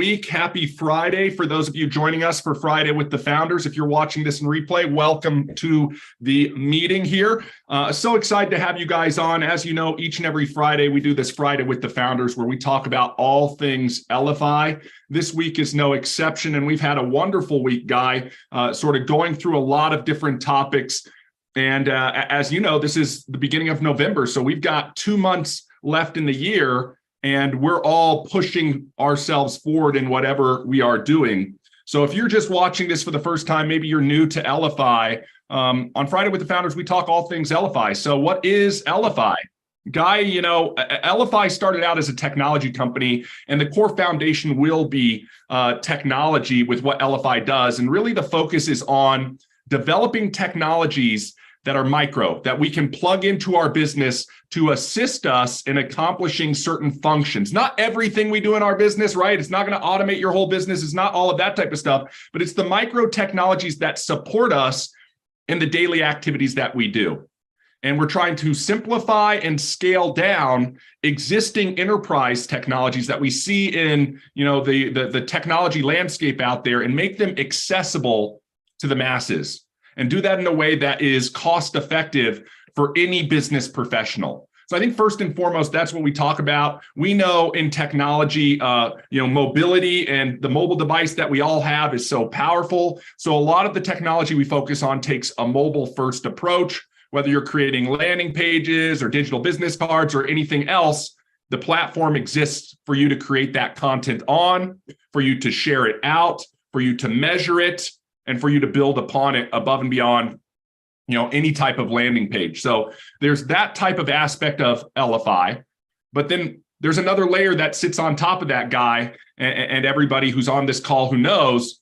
week. Happy Friday for those of you joining us for Friday with the Founders. If you're watching this in replay, welcome to the meeting here. So excited to have you guys on. As you know, each and every Friday, we do this Friday with the Founders where we talk about all things Elify. This week is no exception, and we've had a wonderful week, Guy, sort of going through a lot of different topics. And as you know, this is the beginning of November, so we've got 2 months left in the year, and we're all pushing ourselves forward in whatever we are doing. So if you're just watching this for the first time, maybe you're new to Elify, on Friday with the Founders, we talk all things Elify. So what is Elify? Guy, you know, Elify started out as a technology company, and the core foundation will be technology with what Elify does. And really the focus is on developing technologies that are micro, that we can plug into our business to assist us in accomplishing certain functions. Not everything we do in our business, right? It's not going to automate your whole business. It's not all of that type of stuff, but it's the micro technologies that support us in the daily activities that we do. And we're trying to simplify and scale down existing enterprise technologies that we see in, you know, the technology landscape out there and make them accessible to the masses. And do that in a way that is cost effective for any business professional. So I think first and foremost, that's what we talk about. We know in technology, mobility and the mobile device that we all have is so powerful. So a lot of the technology we focus on takes a mobile first approach. Whether you're creating landing pages or digital business cards or anything else, the platform exists for you to create that content on, for you to share it out, for you to measure it, and for you to build upon it above and beyond, you know, any type of landing page. So there's that type of aspect of Elify, but then there's another layer that sits on top of that, Guy, and everybody who's on this call who knows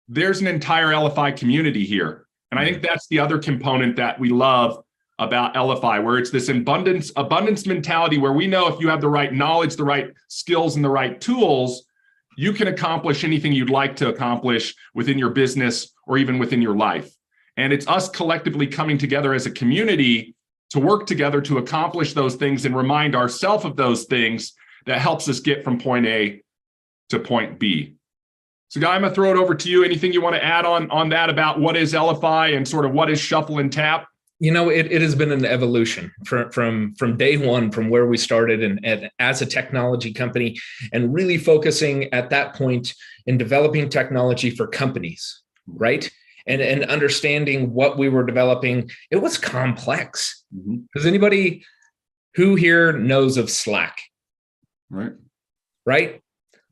there's an entire Elify community here. And I think that's the other component that we love about Elify, where it's this abundance mentality where we know if you have the right knowledge, the right skills, and the right tools, you can accomplish anything you'd like to accomplish within your business or even within your life. And it's us collectively coming together as a community to work together to accomplish those things and remind ourselves of those things that helps us get from point A to point B. So Guy, I'm gonna throw it over to you. Anything you want to add on that about what is Elify and sort of what is Shuffle and Tap? You know, it has been an evolution from day one, from where we started and as a technology company, and really focusing at that point in developing technology for companies, right? And understanding what we were developing. It was complex. Mm-hmm. Does anybody who here knows of Slack? Right?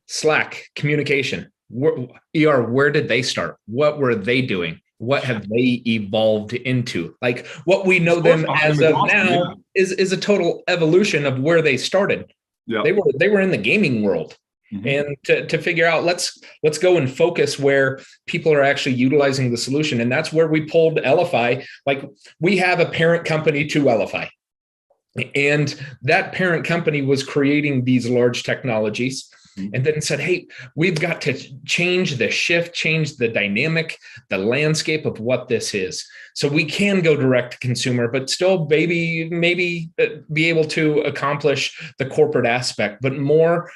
Slack, communication. Where did they start? What were they doing? What have they evolved into? Like what we know them as of now is a total evolution of where they started. Yeah. They were in the gaming world. Mm-hmm. And to figure out, let's go and focus where people are actually utilizing the solution. And that's where we pulled Elify. Like we have a parent company to Elify. And that parent company was creating these large technologies. And then said, hey, we've got to change the dynamic, the landscape of what this is. So we can go direct to consumer, but still maybe be able to accomplish the corporate aspect, but more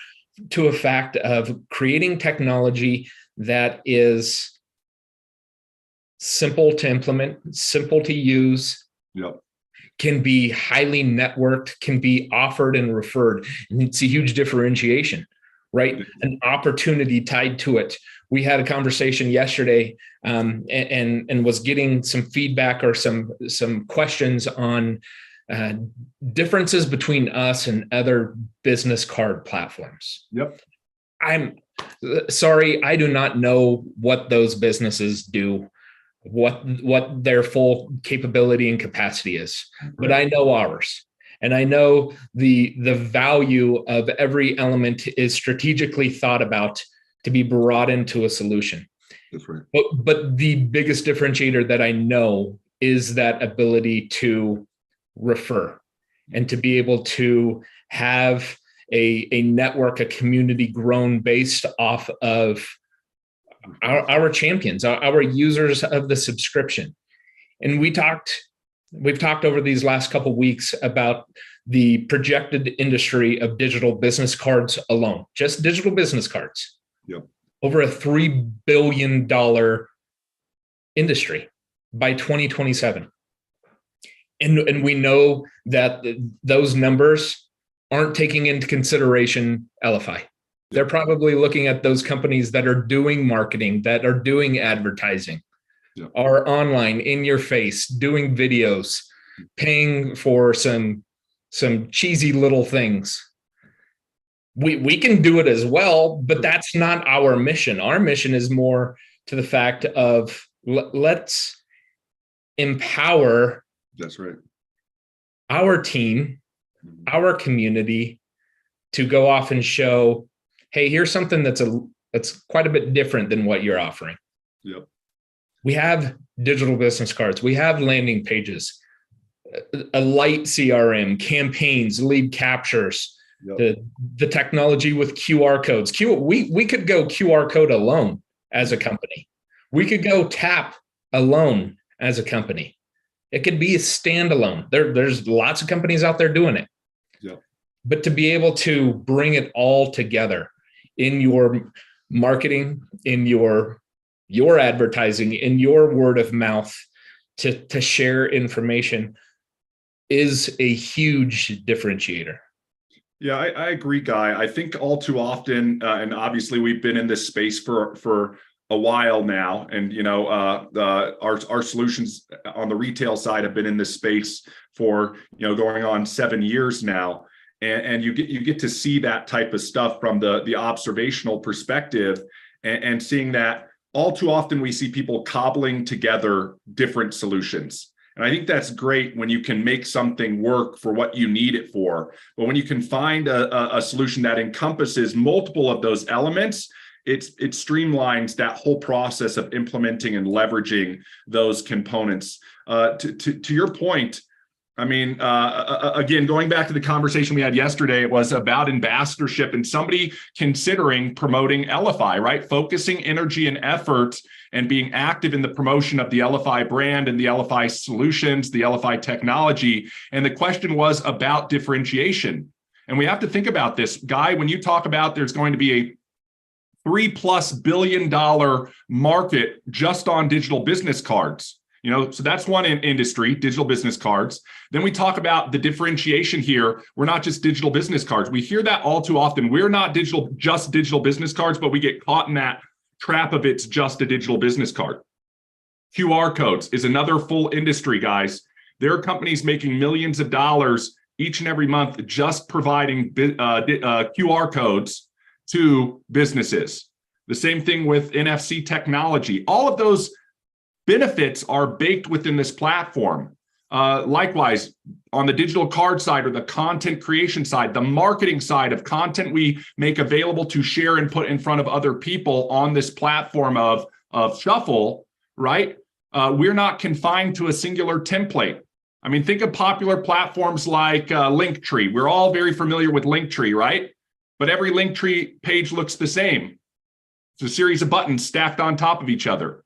to a fact of creating technology that is simple to implement, simple to use. Yep. Can be highly networked, can be offered and referred. And it's a huge differentiation. Right? An opportunity tied to it. We had a conversation yesterday and was getting some feedback or some questions on differences between us and other business card platforms. Yep. I'm sorry, I do not know what those businesses do, what their full capability and capacity is, but I know ours. And I know the value of every element is strategically thought about to be brought into a solution. That's right. But the biggest differentiator that I know is that ability to refer and to be able to have a network, a community grown based off of our champions, our users of the subscription. And we've talked over these last couple of weeks about the projected industry of digital business cards alone, just digital business cards, Yep. Over a $3 billion industry by 2027. And we know that those numbers aren't taking into consideration Elify. They're probably looking at those companies that are doing marketing, that are doing advertising, are online, in your face, doing videos, paying for some cheesy little things. We can do it as well, but that's not our mission. Our mission is more to the fact of let's empower our team, our community to go off and show, hey, here's something that's quite a bit different than what you're offering. Yep. We have digital business cards. We have landing pages, a light CRM, campaigns, lead captures, the technology with QR codes. We could go QR code alone as a company. We could go tap alone as a company. It could be a standalone. There's lots of companies out there doing it. Yep. But to be able to bring it all together in your marketing, in your advertising, in your word of mouth, to share information is a huge differentiator. Yeah, I agree, Guy. I think all too often, and obviously we've been in this space for a while now, and our solutions on the retail side have been in this space for going on 7 years now, and you get to see that type of stuff from the observational perspective, and seeing that all too often we see people cobbling together different solutions. And I think that's great when you can make something work for what you need it for. But when you can find a solution that encompasses multiple of those elements, it streamlines that whole process of implementing and leveraging those components. To your point, I mean, again, going back to the conversation we had yesterday, it was about ambassadorship and somebody considering promoting Elify, right? Focusing energy and effort and being active in the promotion of the Elify brand and the Elify solutions, the Elify technology. And the question was about differentiation. And we have to think about this, Guy, when you talk about there's going to be a $3+ billion market just on digital business cards. So that's one industry, digital business cards. Then we talk about the differentiation here. We're not just digital business cards. We hear that all too often. We're not just digital business cards, but we get caught in that trap of it's just a digital business card. QR codes is another full industry, guys. There are companies making millions of dollars each and every month just providing QR codes to businesses. The same thing with NFC technology. All of those benefits are baked within this platform. Likewise, on the digital card side or the content creation side, the marketing side of content we make available to share and put in front of other people on this platform of Shuffle, right? We're not confined to a singular template. I mean, think of popular platforms like Linktree. We're all very familiar with Linktree, right? But every Linktree page looks the same. It's a series of buttons stacked on top of each other.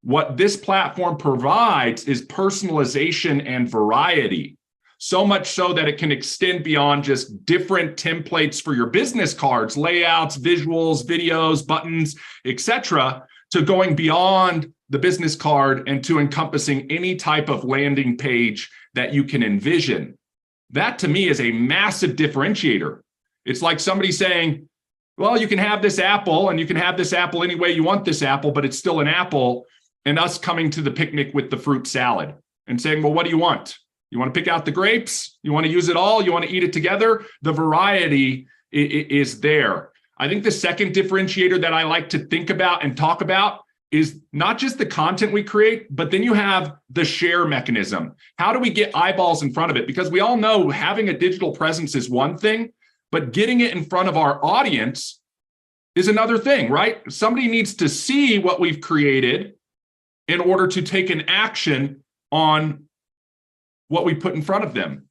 What this platform provides is personalization and variety, so much so that it can extend beyond just different templates for your business cards, layouts, visuals, videos, buttons, etc., to going beyond the business card and to encompassing any type of landing page that you can envision. That to me is a massive differentiator. It's like somebody saying, well, you can have this apple and you can have this apple any way you want this apple, but it's still an apple. And us coming to the picnic with the fruit salad and saying, well, what do you want? You want to pick out the grapes? You want to use it all? You want to eat it together? The variety is there. I think the second differentiator that I like to think about and talk about is not just the content we create, but then you have the share mechanism. How do we get eyeballs in front of it? Because we all know having a digital presence is one thing, but getting it in front of our audience is another thing, right? Somebody needs to see what we've created in order to take an action on what we put in front of them.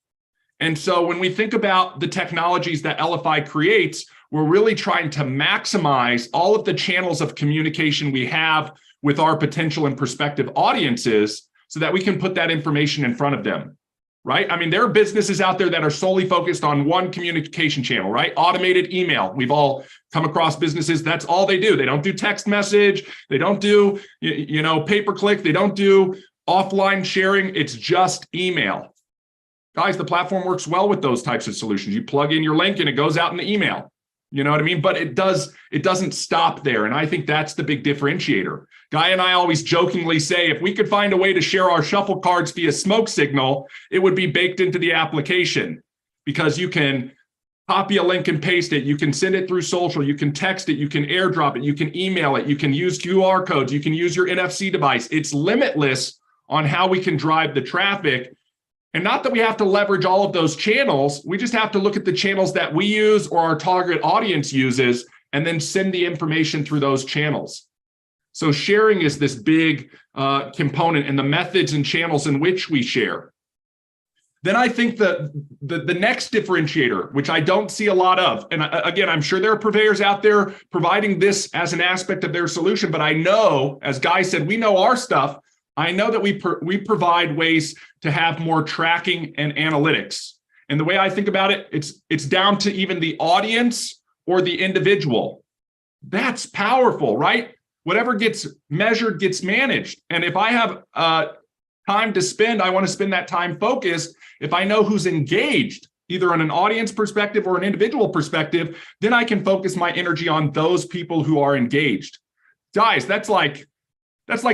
And so when we think about the technologies that Elify creates, we're really trying to maximize all of the channels of communication we have with our potential and prospective audiences so that we can put that information in front of them. right? I mean, there are businesses out there that are solely focused on one communication channel, right? Automated email. We've all come across businesses, that's all they do. They don't do text message. They don't do, pay-per-click. They don't do offline sharing. It's just email. Guys, the platform works well with those types of solutions. You plug in your link and it goes out in the email. You know what I mean? But it doesn't stop there. And I think that's the big differentiator. Guy and I always jokingly say, if we could find a way to share our shuffle cards via smoke signal, it would be baked into the application, because you can copy a link and paste it. You can send it through social. You can text it. You can airdrop it. You can email it. You can use QR codes. You can use your NFC device. It's limitless on how we can drive the traffic. And not that we have to leverage all of those channels. We just have to look at the channels that we use or our target audience uses, and then send the information through those channels. So sharing is this big component, and the methods and channels in which we share. Then I think the next differentiator, which I don't see a lot of, and again, I'm sure there are purveyors out there providing this as an aspect of their solution, but I know, as Guy said, we know our stuff. I know that we provide ways to have more tracking and analytics. And the way I think about it, it's down to even the audience or the individual. That's powerful, right? Whatever gets measured gets managed. And if I have time to spend, I want to spend that time focused. If I know who's engaged, either on an audience perspective or an individual perspective, then I can focus my energy on those people who are engaged. Guys, that's like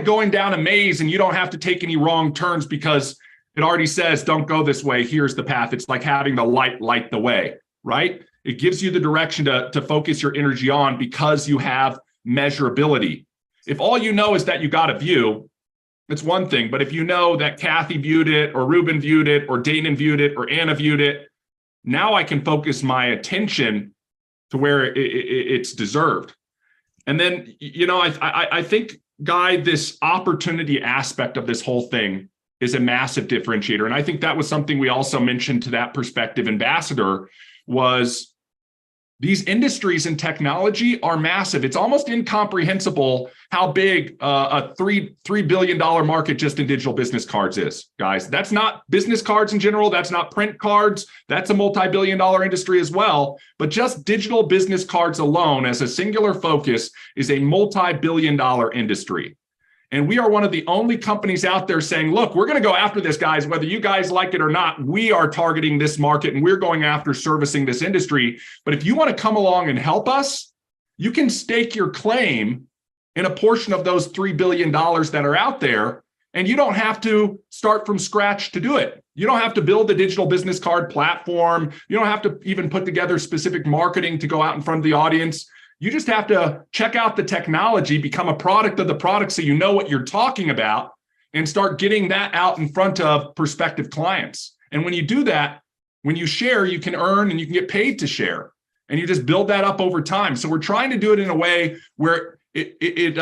going down a maze and you don't have to take any wrong turns because it already says, don't go this way, here's the path. It's like having the light the way, right? It gives you the direction to focus your energy on, because you have measurability. If all you know is that you got a view, it's one thing. But if you know that Kathy viewed it, or Ruben viewed it, or Dayton viewed it, or Anna viewed it, now I can focus my attention to where it's deserved. And then, I think, Guy, this opportunity aspect of this whole thing is a massive differentiator. And I think that was something we also mentioned to that prospective ambassador, was these industries and technology are massive. It's almost incomprehensible how big a $3 billion market just in digital business cards is, guys. That's not business cards in general. That's not print cards. That's a multi-billion-dollar industry as well. But just digital business cards alone as a singular focus is a multi-billion-dollar industry. And we are one of the only companies out there saying, look, we're going to go after this, guys, whether you guys like it or not. We are targeting this market and we're going after servicing this industry. But if you want to come along and help us, you can stake your claim in a portion of those $3 billion that are out there. And you don't have to start from scratch to do it. You don't have to build a digital business card platform. You don't have to even put together specific marketing to go out in front of the audience. You just have to check out the technology, become a product of the product so you know what you're talking about, and start getting that out in front of prospective clients. And when you do that, when you share, you can earn and you can get paid to share. And you just build that up over time. So we're trying to do it in a way where it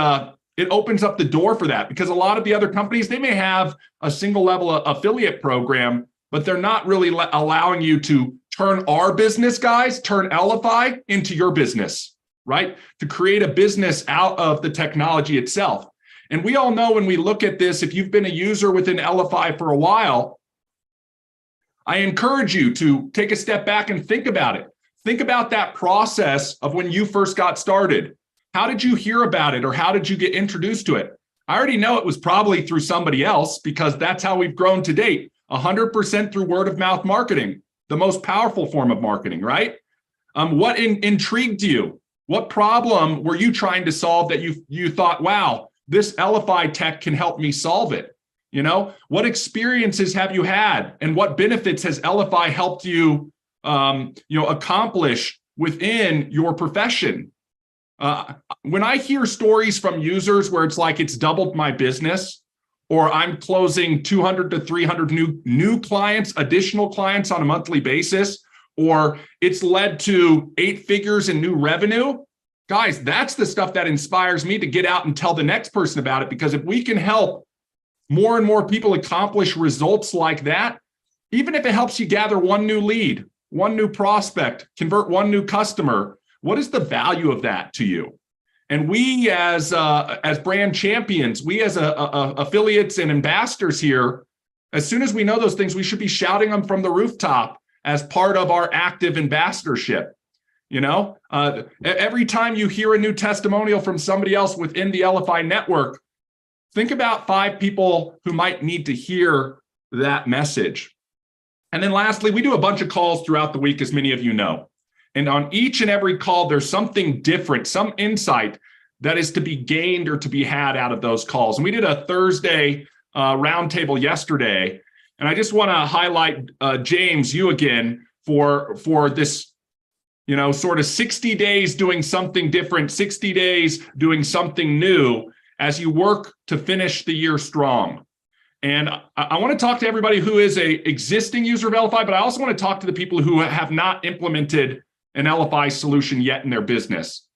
opens up the door for that, because a lot of the other companies, they may have a single level affiliate program, but they're not really allowing you to turn our business, guys, turn Elify into your business. Right? To create a business out of the technology itself. And we all know, when we look at this, if you've been a user within Elify for a while, I encourage you to take a step back and think about it. Think about that process of when you first got started. How did you hear about it, or how did you get introduced to it? I already know it was probably through somebody else, because that's how we've grown to date. 100% through word of mouth marketing, the most powerful form of marketing, right? What intrigued you? What problem were you trying to solve that you thought, wow, this Elify tech can help me solve it? What experiences have you had, and what benefits has Elify helped you, accomplish within your profession? When I hear stories from users where it's like it's doubled my business, or I'm closing 200 to 300 new clients, additional clients on a monthly basis, or it's led to 8 figures in new revenue, guys, that's the stuff that inspires me to get out and tell the next person about it. Because if we can help more and more people accomplish results like that, even if it helps you gather one new lead, one new prospect, convert one new customer, what is the value of that to you? And we as brand champions, we as affiliates and ambassadors here, As soon as we know those things, we should be shouting them from the rooftop as part of our active ambassadorship. Every time you hear a new testimonial from somebody else within the Elify network, think about 5 people who might need to hear that message. And then lastly, we do a bunch of calls throughout the week, as many of you know. And on each and every call, there's something different, some insight that is to be gained or to be had out of those calls. And we did a Thursday roundtable yesterday. And I just want to highlight, James, you again, for this, sort of 60 days doing something different, 60 days doing something new as you work to finish the year strong. And I want to talk to everybody who is a existing user of Elify, but I also want to talk to the people who have not implemented an Elify solution yet in their business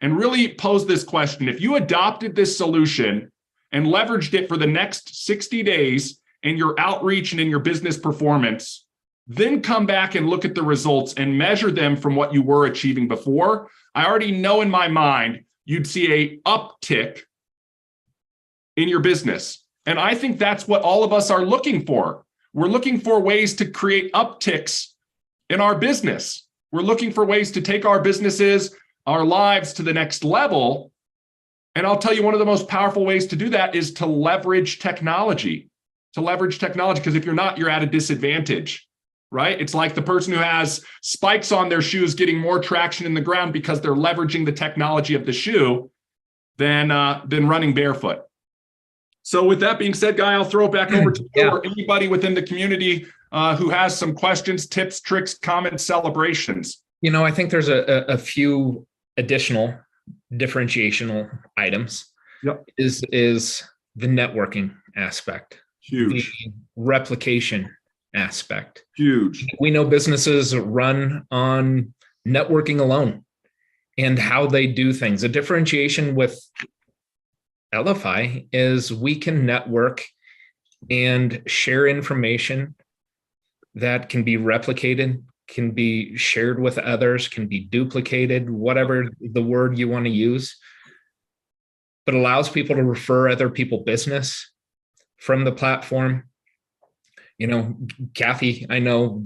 and really pose this question. If you adopted this solution and leveraged it for the next 60 days in your outreach and in your business performance, then come back and look at the results and measure them from what you were achieving before, I already know in my mind you'd see a uptick in your business. And I think that's what all of us are looking for. We're looking for ways to create upticks in our business. We're looking for ways to take our businesses, our lives to the next level. And I'll tell you, one of the most powerful ways to do that is to leverage technology. Because if you're not, you're at a disadvantage, right? It's like the person who has spikes on their shoes getting more traction in the ground because they're leveraging the technology of the shoe than running barefoot. So with that being said, Guy, I'll throw it back over to you or anybody within the community who has some questions, tips, tricks, comments, celebrations. I think there's a few additional differentiational items. Yep. Is the networking aspect. Huge. The replication aspect. Huge. We know businesses run on networking alone and how they do things. The differentiation with Elify is we can network and share information that can be replicated, can be shared with others, can be duplicated, whatever the word you want to use, but allows people to refer other people business from the platform. Kathy, I know,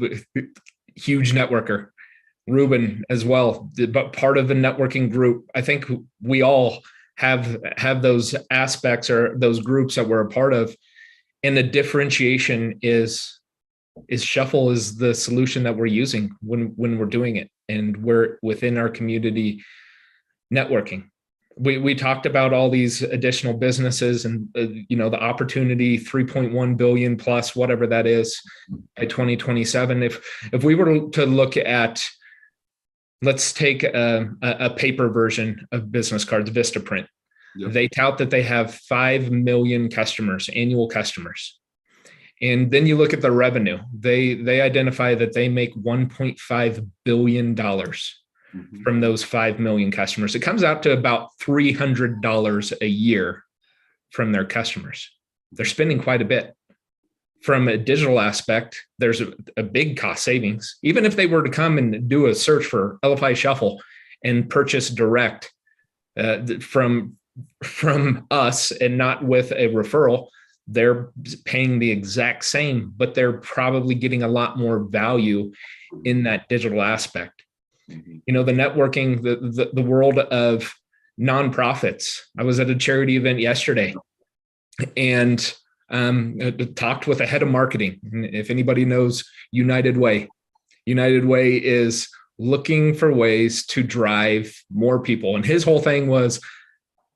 huge networker. Ruben as well, but part of the networking group. I think we all have those aspects or those groups that we're a part of. And the differentiation is Shuffle is the solution that we're using when we're doing it. And we're within our community networking. We talked about all these additional businesses and, the opportunity, 3.1 billion plus, whatever that is by 2027. If we were to look at, let's take a paper version of business cards, Vistaprint. Yep. They tout that they have 5 million customers, annual customers. And then you look at the revenue. They identify that they make $1.5 billion from those 5 million customers. It comes out to about $300 a year from their customers. They're spending quite a bit. From a digital aspect, there's a big cost savings. Even if they were to come and do a search for Elify Shuffle and purchase direct from us and not with a referral, they're paying the exact same, but they're probably getting a lot more value in that digital aspect. The networking, the world of nonprofits. I was at a charity event yesterday and talked with a head of marketing. If anybody knows United Way is looking for ways to drive more people. And his whole thing was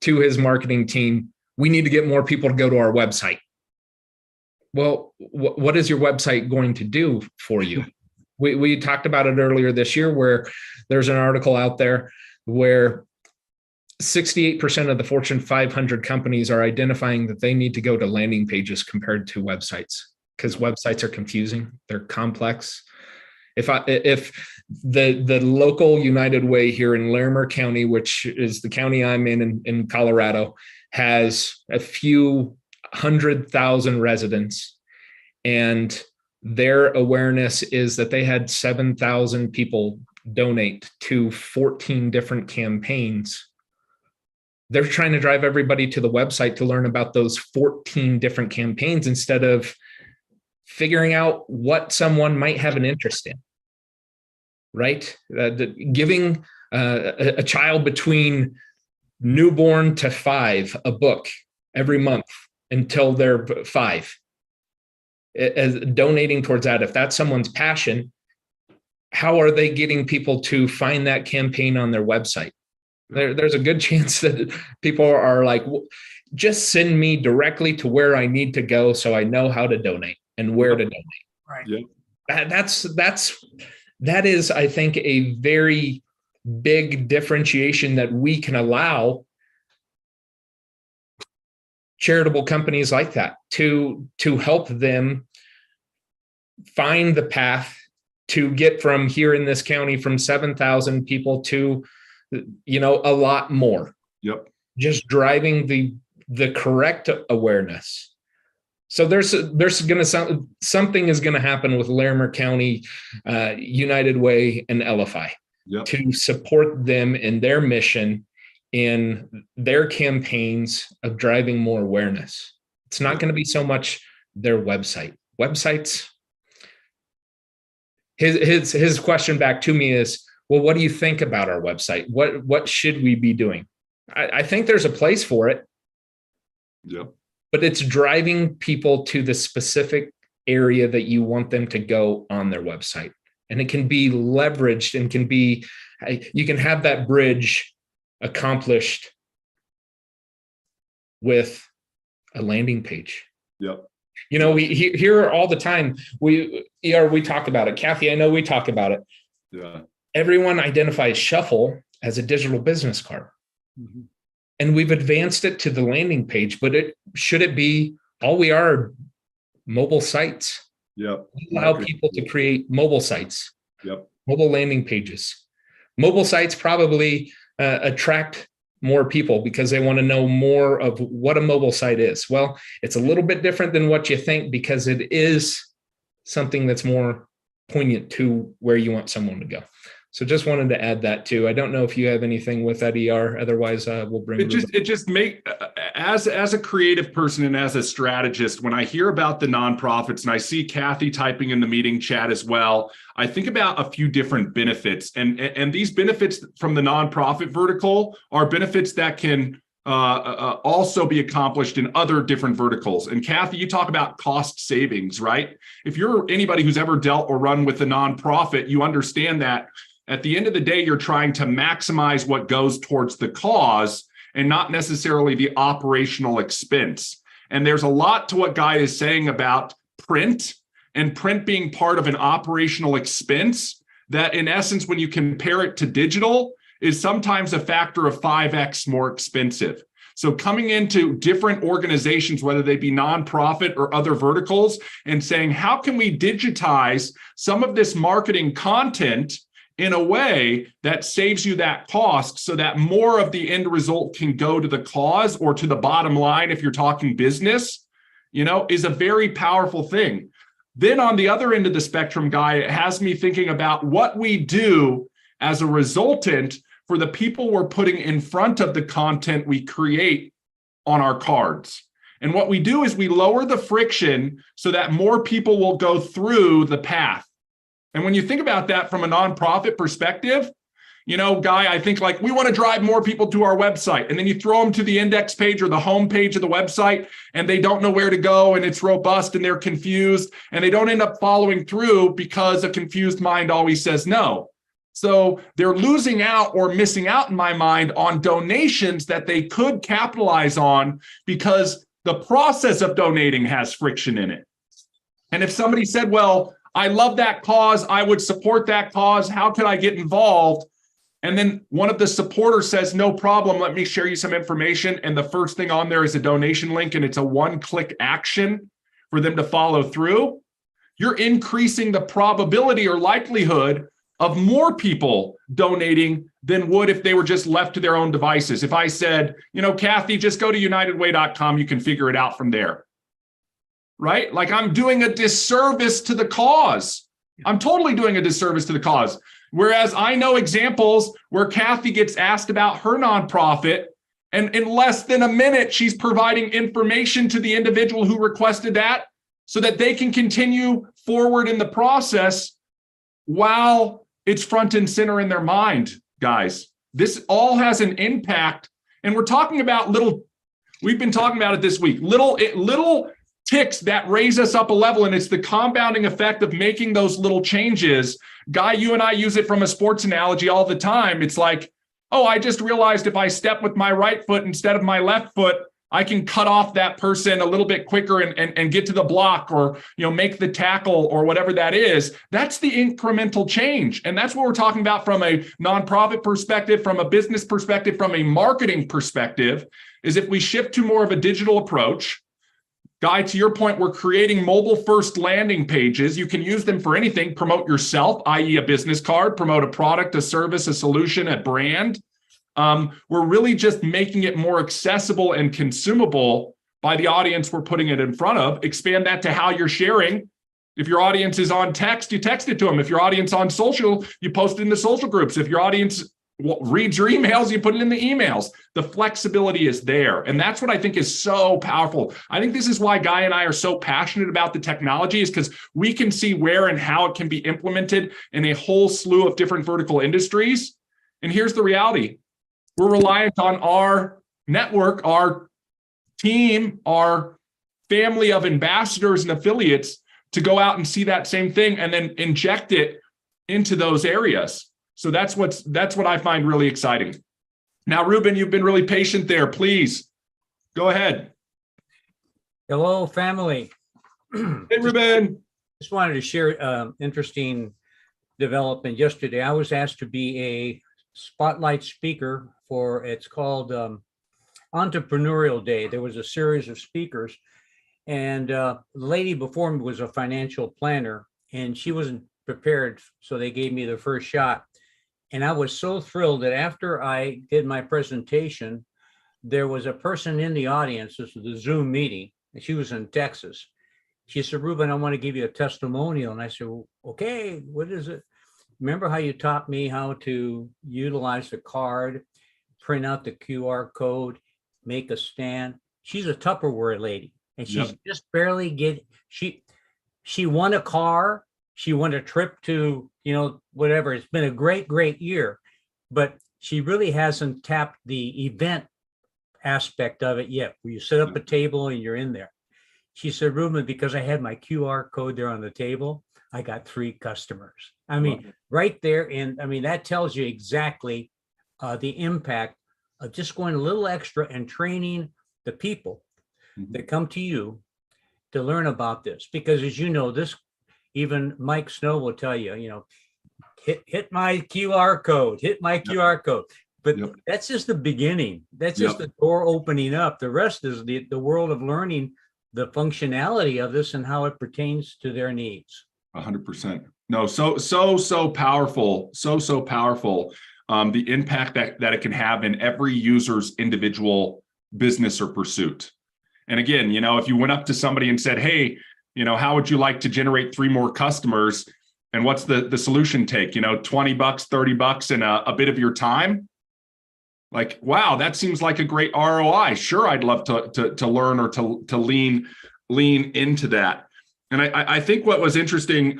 to his marketing team, we need to get more people to go to our website. Well, what is your website going to do for you? We talked about it earlier this year where there's an article out there where 68% of the Fortune 500 companies are identifying that they need to go to landing pages compared to websites because websites are confusing. They're complex. If the local United Way here in Larimer County, which is the county I'm in Colorado, has a few 100,000 residents, and their awareness is that they had 7,000 people donate to 14 different campaigns. They're trying to drive everybody to the website to learn about those 14 different campaigns instead of figuring out what someone might have an interest in, right? Giving a child between newborn to 5 a book every month until they're 5, as donating towards that. If that's someone's passion, how are they getting people to find that campaign on their website? There's a good chance that people are like, just send me directly to where I need to go so I know how to donate and where to donate. Right. Yeah. That is, I think, a very big differentiation that we can allow charitable companies like that to help them find the path to get from here in this county from 7,000 people to, a lot more. Yep. Just driving the correct awareness. So there's going to something is going to happen with Larimer County, United Way, and Elify to support them in their mission in their campaigns of driving more awareness. It's not going to be so much their websites. His question back to me is, well, what do you think about our website? What should we be doing? I think there's a place for it. Yeah. But it's driving people to the specific area that you want them to go on their website. And it can be leveraged and you can have that bridge accomplished with a landing page. Yep. We hear all the time, we talk about it. Kathy, I know we talk about it. Yeah. Everyone identifies Shuffle as a digital business card. Mm-hmm. And we've advanced it to the landing page, but should it be all we are mobile sites? Yep. We allow people to create mobile sites. Yep. Mobile landing pages. Mobile sites probably attract more people because they want to know more of what a mobile site is. Well, it's a little bit different than what you think because it is something that's more poignant to where you want someone to go. So just wanted to add that too. I don't know if you have anything with that, ER. Otherwise, we'll bring as a creative person and as a strategist, when I hear about the nonprofits and I see Kathy typing in the meeting chat as well, I think about a few different benefits, and these benefits from the nonprofit vertical are benefits that can also be accomplished in other different verticals. And Kathy, you talk about cost savings, right? If you're anybody who's ever dealt or run with a nonprofit, you understand that at the end of the day, you're trying to maximize what goes towards the cause and not necessarily the operational expense. And there's a lot to what Guy is saying about print and print being part of an operational expense that, in essence, when you compare it to digital, is sometimes a factor of 5x more expensive. So coming into different organizations, whether they be nonprofit or other verticals, and saying, how can we digitize some of this marketing content in a way that saves you that cost so that more of the end result can go to the cause or to the bottom line if you're talking business, is a very powerful thing. Then on the other end of the spectrum, Guy, it has me thinking about what we do as a resultant for the people we're putting in front of the content we create on our cards. And what we do is we lower the friction so that more people will go through the path. And when you think about that from a nonprofit perspective, Guy, I think we want to drive more people to our website. And then you throw them to the index page or the home page of the website, and they don't know where to go, and it's robust, and they're confused, and they don't end up following through because a confused mind always says no. So they're losing out or missing out, in my mind, on donations that they could capitalize on because the process of donating has friction in it. And if somebody said, well, I love that cause, I would support that cause, how can I get involved? And then one of the supporters says, no problem, let me share you some information. And the first thing on there is a donation link, and it's a one-click action for them to follow through. You're increasing the probability or likelihood of more people donating than would if they were just left to their own devices. If I said, Kathy, just go to unitedway.com, you can figure it out from there. Right? I'm doing a disservice to the cause. I'm totally doing a disservice to the cause. Whereas I know examples where Kathy gets asked about her nonprofit, and in less than a minute, she's providing information to the individual who requested that so that they can continue forward in the process while it's front and center in their mind, guys. This all has an impact. And we're talking about we've been talking about it this week, little ticks that raise us up a level. And it's the compounding effect of making those little changes. Guy, you and I use it from a sports analogy all the time. It's like, oh, I just realized if I step with my right foot instead of my left foot, I can cut off that person a little bit quicker and get to the block, or make the tackle, or whatever that is. That's the incremental change. And that's what we're talking about from a nonprofit perspective, from a business perspective, from a marketing perspective, is if we shift to more of a digital approach. Guy, to your point, we're creating mobile first landing pages. You can use them for anything. Promote yourself, i.e. a business card, promote a product, a service, a solution, a brand. We're really just making it more accessible and consumable by the audience we're putting it in front of. Expand that to how you're sharing. If your audience is on text, you text it to them. If your audience on social, you post it in the social groups. If your audience reads your emails, you put it in the emails. The flexibility is there. And that's what I think is so powerful. I think this is why Guy and I are so passionate about the technology, is because we can see where and how it can be implemented in a whole slew of different vertical industries. And here's the reality. We're reliant on our network, our team, our family of ambassadors and affiliates to go out and see that same thing and then inject it into those areas. So that's what I find really exciting. Now, Ruben, you've been really patient there. Please go ahead. Hello, family. Hey, Ruben. Just wanted to share interesting development. Yesterday, I was asked to be a spotlight speaker for, it's called Entrepreneurial Day. There was a series of speakers, and the lady before me was a financial planner, and she wasn't prepared, so they gave me the first shot. And I was so thrilled that after I did my presentation, there was a person in the audience. This was the Zoom meeting, and she was in Texas. She said, Ruben, I want to give you a testimonial. And I said, well, okay, what is it? Remember how you taught me how to utilize the card, print out the QR code, make a stand? She's a Tupperware lady, and she's just barely she won a car. She won a trip to, whatever. It's been a great, great year, but she really hasn't tapped the event aspect of it yet, where you set up a table and you're in there. She said, Ruben, because I had my QR code there on the table, I got 3 customers. I mean, right there. And I mean, that tells you exactly the impact of just going a little extra and training the people that come to you to learn about this. Because as you know, even Mike Snow will tell you, hit my QR code, hit my QR code. But that's just the beginning. That's just the door opening up. The rest is the world of learning the functionality of this and how it pertains to their needs. 100%. No, so powerful. So powerful. The impact that it can have in every user's individual business or pursuit. And again, if you went up to somebody and said, hey, how would you like to generate 3 more customers? And what's the solution take? $20, $30, and a bit of your time. Like, wow, that seems like a great ROI. Sure, I'd love to learn or to lean into that. And I think what was interesting,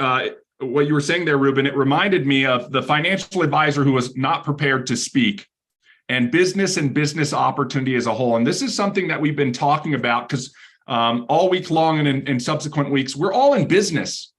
what you were saying there, Ruben, it reminded me of the financial advisor who was not prepared to speak, and business opportunity as a whole. And this is something that we've been talking about because all week long and in subsequent weeks, we're all in business,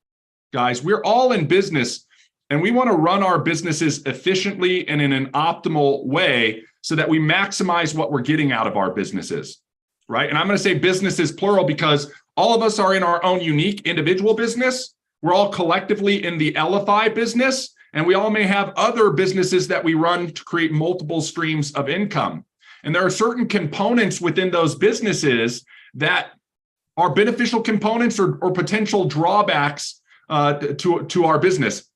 guys. We're all in business, and we want to run our businesses efficiently and in an optimal way so that we maximize what we're getting out of our businesses, right? And I'm going to say businesses plural because all of us are in our own unique individual business. We're all collectively in the Elify business, and we all may have other businesses that we run to create multiple streams of income. And there are certain components within those businesses that are beneficial components or potential drawbacks to our business.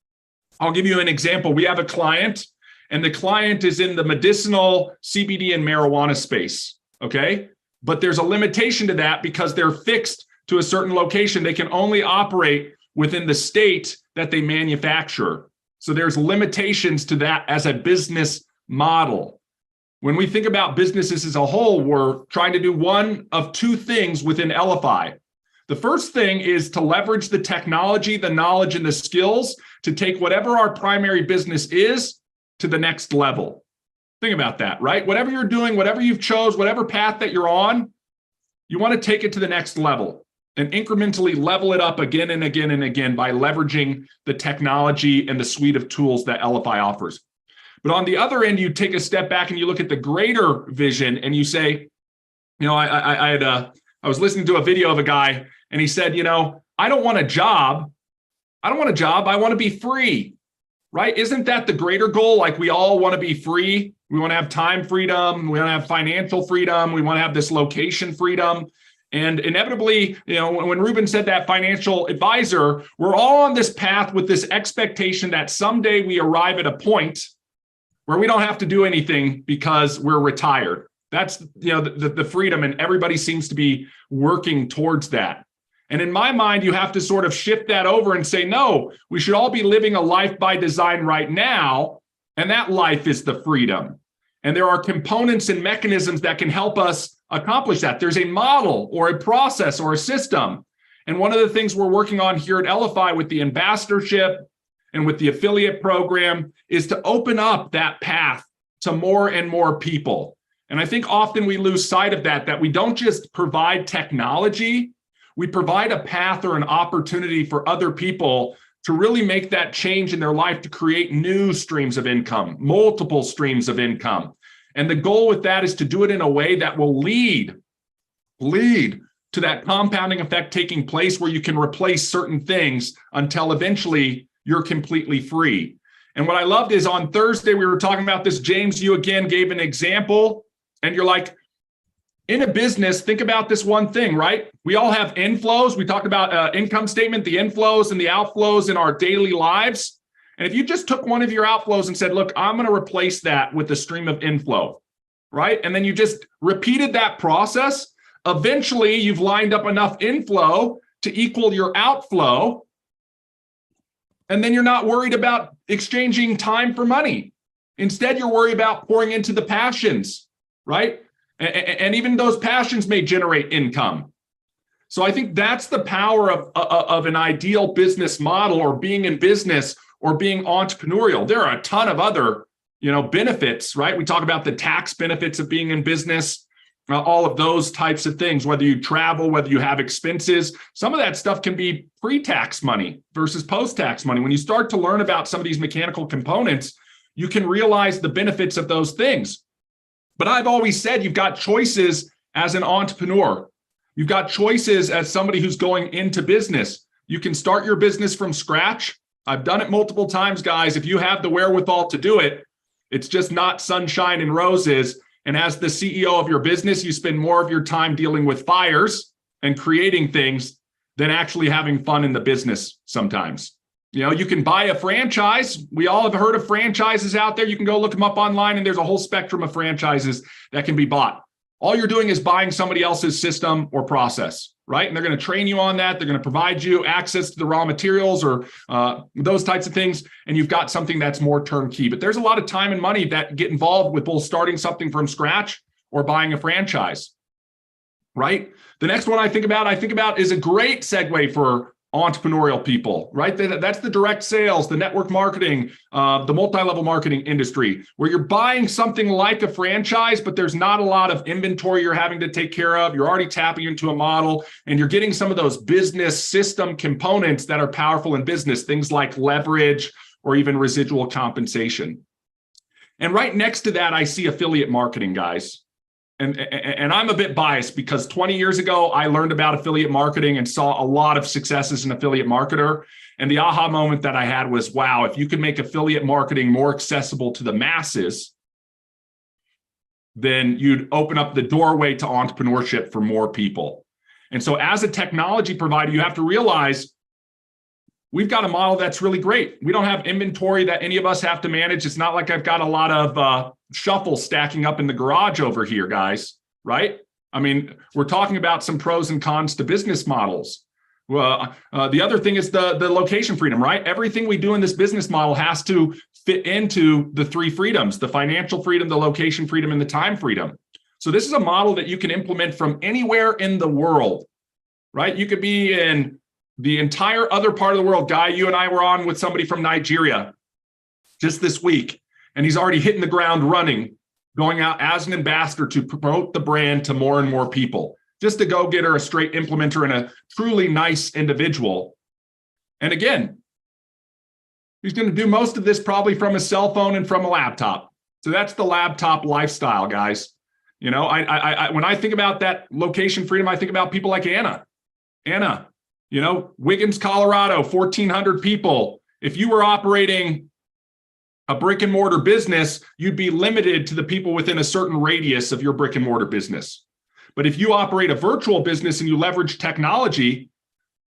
I'll give you an example. We have a client, and the client is in the medicinal CBD and marijuana space, okay? But there's a limitation to that because they're fixed to a certain location. They can only operate within the state that they manufacture. So there's limitations to that as a business model. When we think about businesses as a whole, we're trying to do one of 2 things within Elify. The first thing is to leverage the technology, the knowledge, and the skills to take whatever our primary business is to the next level. Think about that, right? Whatever you're doing, whatever you've chose, whatever path that you're on, you want to take it to the next level and incrementally level it up again and again and again by leveraging the technology and the suite of tools that Elify offers. But on the other end, you take a step back and you look at the greater vision and you say, I was listening to a video of a guy and he said, I don't want a job. I want to be free, right? Isn't that the greater goal? Like we all want to be free. We want to have time freedom. We want to have financial freedom. We want to have this location freedom. And inevitably, when Ruben said that financial advisor, we're all on this path with this expectation that someday we arrive at a point where we don't have to do anything because we're retired. That's the freedom, and everybody seems to be working towards that. And in my mind, you have to sort of shift that over and say, no, we should all be living a life by design right now, and that life is the freedom. And there are components and mechanisms that can help us accomplish that. There's a model or a process or a system. And one of the things we're working on here at Elify with the ambassadorship and with the affiliate program is to open up that path to more and more people. And I think often we lose sight of that we don't just provide technology, we provide a path or an opportunity for other people to really make that change in their life, to create new streams of income, multiple streams of income. And the goal with that is to do it in a way that will lead to that compounding effect taking place where you can replace certain things until eventually you're completely free. And what I loved is on Thursday, we were talking about this. James, you again gave an example, and you're like, in a business, think about this one thing, right? We all have inflows. We talked about income statement, the inflows and the outflows in our daily lives. And if you just took one of your outflows and said, look, I'm going to replace that with a stream of inflow, right? And then you just repeated that process. Eventually, you've lined up enough inflow to equal your outflow. And then you're not worried about exchanging time for money. Instead, you're worried about pouring into the passions, right? And even those passions may generate income. So I think that's the power of an ideal business model, or being in business, or being entrepreneurial. There are a ton of other, benefits, right? We talk about the tax benefits of being in business, all of those types of things, whether you travel, whether you have expenses. Some of that stuff can be pre-tax money versus post-tax money. When you start to learn about some of these mechanical components, you can realize the benefits of those things. But I've always said you've got choices as an entrepreneur. You've got choices as somebody who's going into business. You can start your business from scratch. I've done it multiple times, guys. If you have the wherewithal to do it, it's just not sunshine and roses. And as the CEO of your business, you spend more of your time dealing with fires and creating things than actually having fun in the business sometimes. You can buy a franchise. We all have heard of franchises out there. You can go look them up online, and there's a whole spectrum of franchises that can be bought. All you're doing is buying somebody else's system or process, right? And they're going to train you on that. They're going to provide you access to the raw materials or those types of things. And you've got something that's more turnkey. But there's a lot of time and money that get involved with both starting something from scratch or buying a franchise, right? The next one I think about is a great segue for entrepreneurial people, right? That's the direct sales, the network marketing, the multi-level marketing industry, where you're buying something like a franchise, but there's not a lot of inventory you're having to take care of. You're already tapping into a model, and you're getting some of those business system components that are powerful in business, things like leverage or even residual compensation. And right next to that, I see affiliate marketing, guys. And I'm a bit biased because 20 years ago, I learned about affiliate marketing and saw a lot of success as an affiliate marketer. And the aha moment that I had was, wow, if you could make affiliate marketing more accessible to the masses, then you'd open up the doorway to entrepreneurship for more people. And so as a technology provider, you have to realize we've got a model that's really great. We don't have inventory that any of us have to manage. It's not like I've got a lot of shuffle stacking up in the garage over here, guys, right? I mean, we're talking about some pros and cons to business models. Well, the other thing is the location freedom, right? Everything we do in this business model has to fit into the three freedoms: the financial freedom, the location freedom, and the time freedom. So this is a model that you can implement from anywhere in the world. right? You could be in the entire other part of the world. Guy, you and I were on with somebody from Nigeria just this week, and he's already hitting the ground running, going out as an ambassador to promote the brand to more and more people. Just a go-getter, a straight implementer, and a truly nice individual. And again, he's going to do most of this probably from a cell phone and from a laptop. So that's the laptop lifestyle, guys. You know, I when I think about that location freedom, I think about people like Anna. Anna, you know, Wiggins, Colorado, 1,400 people. If you were operating a brick and mortar business, you'd be limited to the people within a certain radius of your brick and mortar business. But if you operate a virtual business and you leverage technology,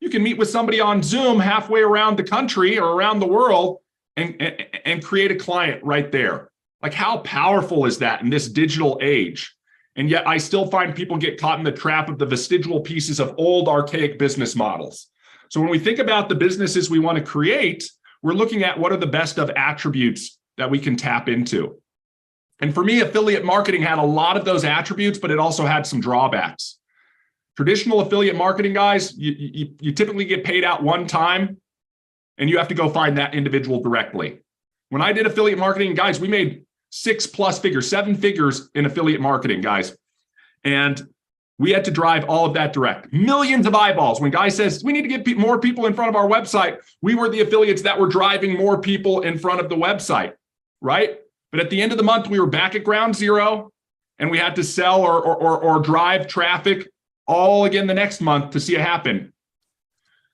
you can meet with somebody on Zoom halfway around the country or around the world and create a client right there. Like, how powerful is that in this digital age? And yet I still find people get caught in the trap of the vestigial pieces of old archaic business models. So when we think about the businesses we want to create, we're looking at what are the best of attributes that we can tap into. And for me, affiliate marketing had a lot of those attributes, but it also had some drawbacks. Traditional affiliate marketing, guys, you typically get paid out one time, and you have to go find that individual directly. When I did affiliate marketing, guys, we made 6+ figures, 7 figures in affiliate marketing, guys. And we had to drive all of that direct. Millions of eyeballs. When Guy says, we need to get more people in front of our website, we were the affiliates that were driving more people in front of the website, right? But at the end of the month, we were back at ground zero, and we had to sell or drive traffic all again the next month to see it happen.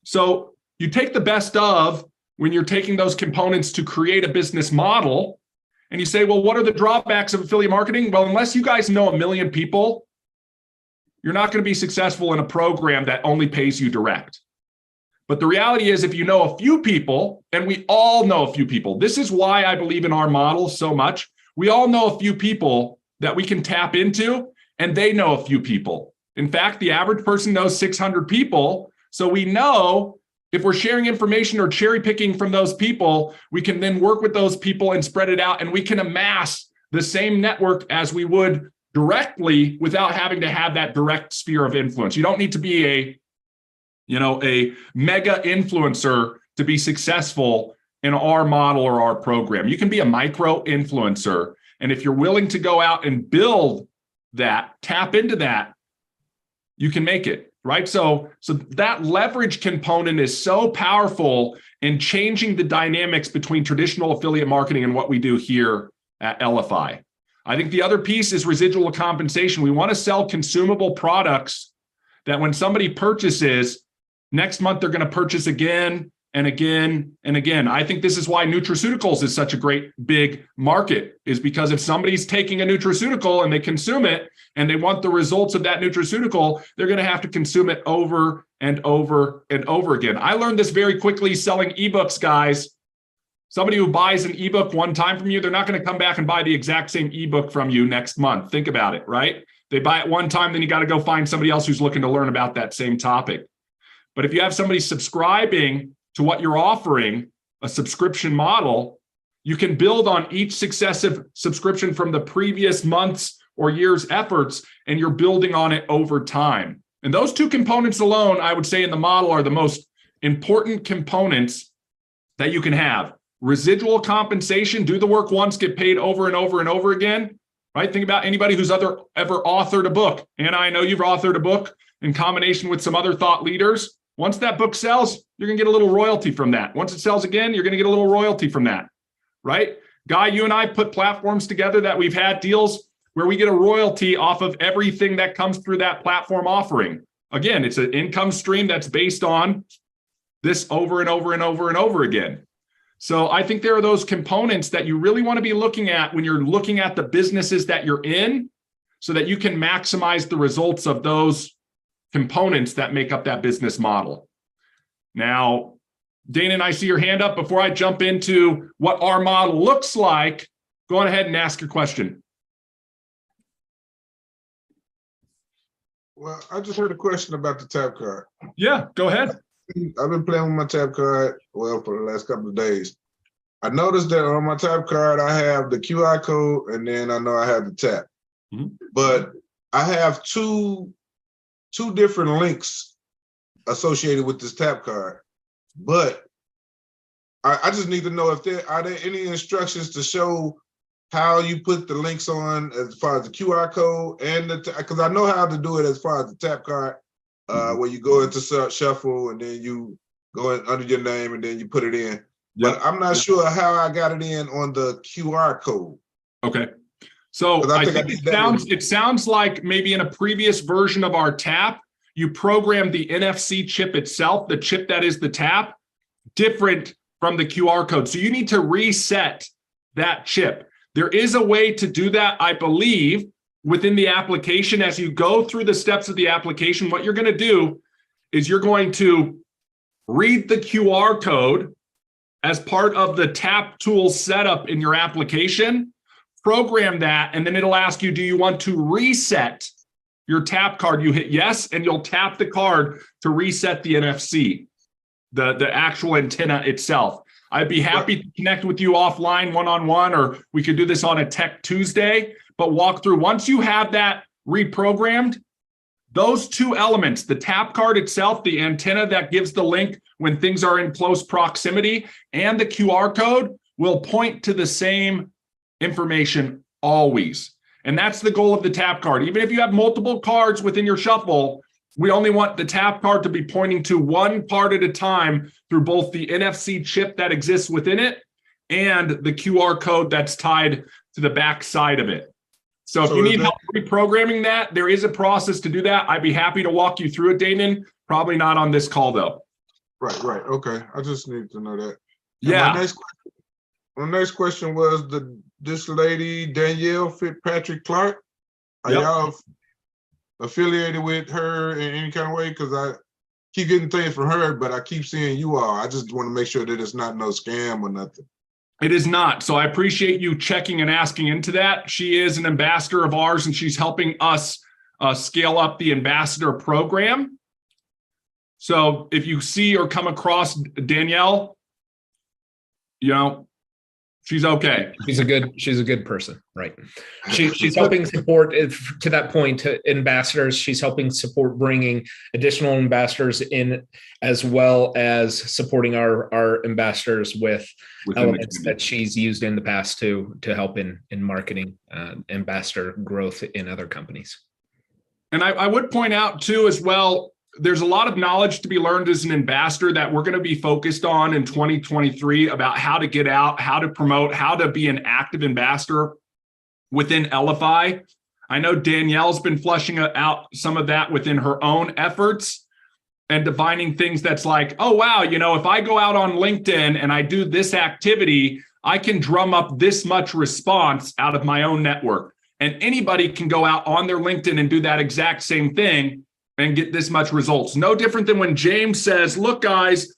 So you take the best of when you're taking those components to create a business model, and you say, well, what are the drawbacks of affiliate marketing? Well, unless you guys know 1 million people, you're not going to be successful in a program that only pays you direct. But the reality is, if you know a few people, and we all know a few people, this is why I believe in our model so much. We all know a few people that we can tap into, and they know a few people. In fact, the average person knows 600 people. So we know if we're sharing information or cherry picking from those people, we can then work with those people and spread it out, and we can amass the same network as we would directly without having to have that direct sphere of influence. You don't need to be a mega influencer to be successful in our model or our program. You can be a micro influencer. And if you're willing to go out and build that, tap into that, you can make it, right? So that leverage component is so powerful in changing the dynamics between traditional affiliate marketing and what we do here at Elify. I think the other piece is residual compensation. We want to sell consumable products that when somebody purchases, next month they're going to purchase again and again and again. I think this is why nutraceuticals is such a great big market, is because if somebody's taking a nutraceutical and they consume it and they want the results of that nutraceutical, they're going to have to consume it over and over and over again. I learned this very quickly selling ebooks, guys. Somebody who buys an ebook one time from you, they're not going to come back and buy the exact same ebook from you next month. Think about it, right? They buy it one time, then you got to go find somebody else who's looking to learn about that same topic. But if you have somebody subscribing to what you're offering, a subscription model, you can build on each successive subscription from the previous month's or year's efforts, and you're building on it over time. And those two components alone, I would say in the model, are the most important components that you can have. Residual compensation, do the work once, get paid over and over and over again, right? Think about anybody who's ever authored a book. Anna, I know you've authored a book in combination with some other thought leaders. Once that book sells, you're going to get a little royalty from that. Once it sells again, you're going to get a little royalty from that, right? Guy, you and I put platforms together that we've had deals where we get a royalty off of everything that comes through that platform offering. Again, it's an income stream that's based on this over and over and over and over again. So I think there are those components that you really want to be looking at when you're looking at the businesses that you're in, so that you can maximize the results of those components that make up that business model. Now, Dana, and I see your hand up. Before I jump into what our model looks like, go on ahead and ask your question. Well, I just heard a question about the tap card. Yeah, go ahead. I've been playing with my tap card, well, for the last couple of days. I noticed that on my tap card, I have the QR code, and then I know I have the tap. Mm-hmm. But I have two different links associated with this tap card. But I just need to know if are there any instructions to show how you put the links on as far as the QR code and because I know how to do it as far as the tap card, where you go into shuffle and then you go in under your name and then you put it in. But I'm not sure how I got it in on the QR code. Okay. So I think it sounds like maybe in a previous version of our tap, you programmed the NFC chip itself, the chip that is the tap, different from the QR code. So you need to reset that chip. There is a way to do that, I believe, within the application. As you go through the steps of the application, what you're going to do is you're going to read the QR code as part of the tap tool setup in your application, program that, and then it'll ask you, do you want to reset your tap card? You hit yes, and you'll tap the card to reset the NFC, the actual antenna itself. I'd be happy to connect with you offline one-on-one, or we could do this on a Tech Tuesday, but walk through. Once you have that reprogrammed, those two elements, the tap card itself, the antenna that gives the link when things are in close proximity, and the QR code will point to the same information always. And that's the goal of the tap card. Even if you have multiple cards within your shuffle, we only want the tap card to be pointing to one card at a time through both the NFC chip that exists within it and the QR code that's tied to the back side of it. So if you need help reprogramming that, there is a process to do that. I'd be happy to walk you through it, Damon. Probably not on this call, though. Right. Okay. I just need to know that. Yeah. My next question was this lady, Danielle Fitzpatrick Clark. Are y'all affiliated with her in any kind of way? Because I keep getting things from her, but I keep seeing you all. I just want to make sure that it's not no scam or nothing. It is not. So I appreciate you checking and asking into that. She is an ambassador of ours, and she's helping us scale up the ambassador program. So if you see or come across Danielle, she's okay. She's a good person, right? She's helping support, to that point, to ambassadors. She's helping support bringing additional ambassadors in, as well as supporting our ambassadors with elements that she's used in the past to help in marketing ambassador growth in other companies. And I would point out too, as well, there's a lot of knowledge to be learned as an ambassador that we're going to be focused on in 2023 about how to get out, how to promote, how to be an active ambassador within Elify. I know Danielle's been fleshing out some of that within her own efforts and defining things that's like, oh, wow, if I go out on LinkedIn and I do this activity, I can drum up this much response out of my own network. And anybody can go out on their LinkedIn and do that exact same thing and get this much results. No different than when James says, look, guys,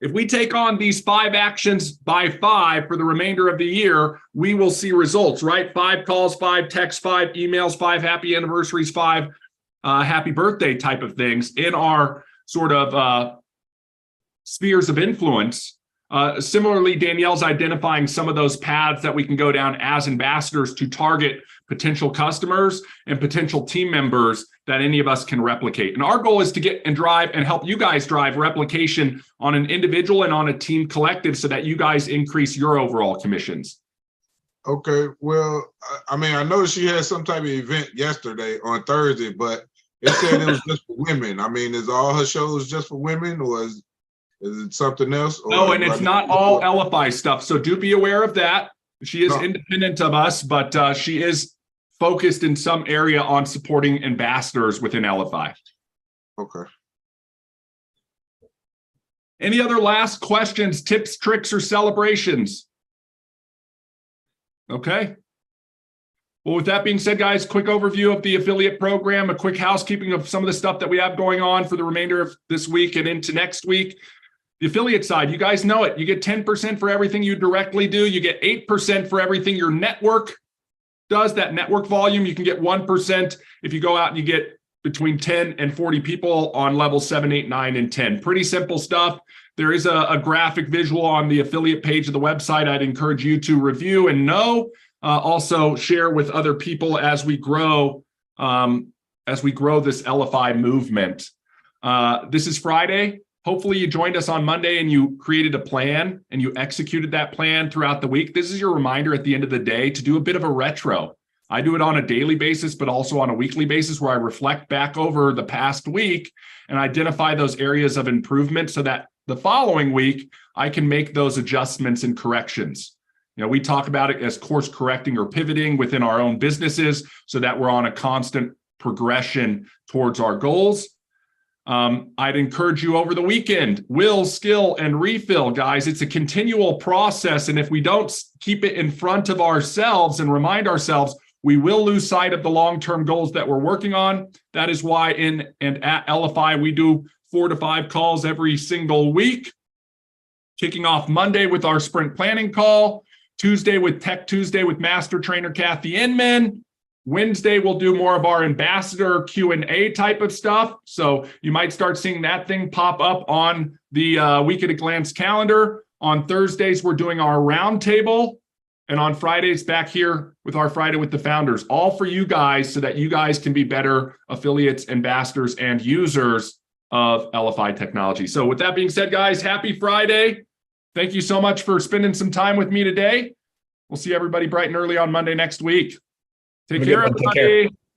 if we take on these 5 actions by 5 for the remainder of the year, we will see results, right? 5 calls, 5 texts, 5 emails, 5 happy anniversaries, 5 happy birthday type of things in our sort of spheres of influence. Similarly, Danielle's identifying some of those paths that we can go down as ambassadors to target potential customers and potential team members that any of us can replicate. And our goal is to get and drive and help you guys drive replication on an individual and on a team collective so that you guys increase your overall commissions. Okay, well, I mean, I know she had some type of event yesterday on Thursday, but it said it was just for women. I mean, is all her shows just for women, or is it something else? Or no, and it's not all Elify stuff. So do be aware of that. She is independent of us, but she is focused in some area on supporting ambassadors within Elify. Okay. Any other last questions, tips, tricks, or celebrations? Okay. Well, with that being said, guys, quick overview of the affiliate program, a quick housekeeping of some of the stuff that we have going on for the remainder of this week and into next week. The affiliate side, you guys know it. You get 10% for everything you directly do. You get 8% for everything your network does. That network volume, you can get 1% if you go out and you get between 10 and 40 people on level 7, 8, 9, and 10. Pretty simple stuff. There is a graphic visual on the affiliate page of the website. I'd encourage you to review and know. Also share with other people as we grow this Elify movement. This is Friday. Hopefully you joined us on Monday and you created a plan and you executed that plan throughout the week. This is your reminder at the end of the day to do a bit of a retro. I do it on a daily basis, but also on a weekly basis where I reflect back over the past week and identify those areas of improvement so that the following week I can make those adjustments and corrections. We talk about it as course correcting or pivoting within our own businesses so that we're on a constant progression towards our goals. I'd encourage you over the weekend, will, skill, and refill, guys. It's a continual process. And if we don't keep it in front of ourselves and remind ourselves, we will lose sight of the long-term goals that we're working on. That is why in and at Elify, we do 4 to 5 calls every single week, kicking off Monday with our sprint planning call, Tuesday with Tech Tuesday with Master Trainer Kathy Inman. Wednesday, we'll do more of our ambassador Q&A type of stuff. So you might start seeing that thing pop up on the Week at a Glance calendar. On Thursdays, we're doing our roundtable. And on Fridays, back here with our Friday with the Founders, all for you guys so that you guys can be better affiliates, ambassadors, and users of Elify technology. So with that being said, guys, happy Friday. Thank you so much for spending some time with me today. We'll see everybody bright and early on Monday next week. Take care, everybody.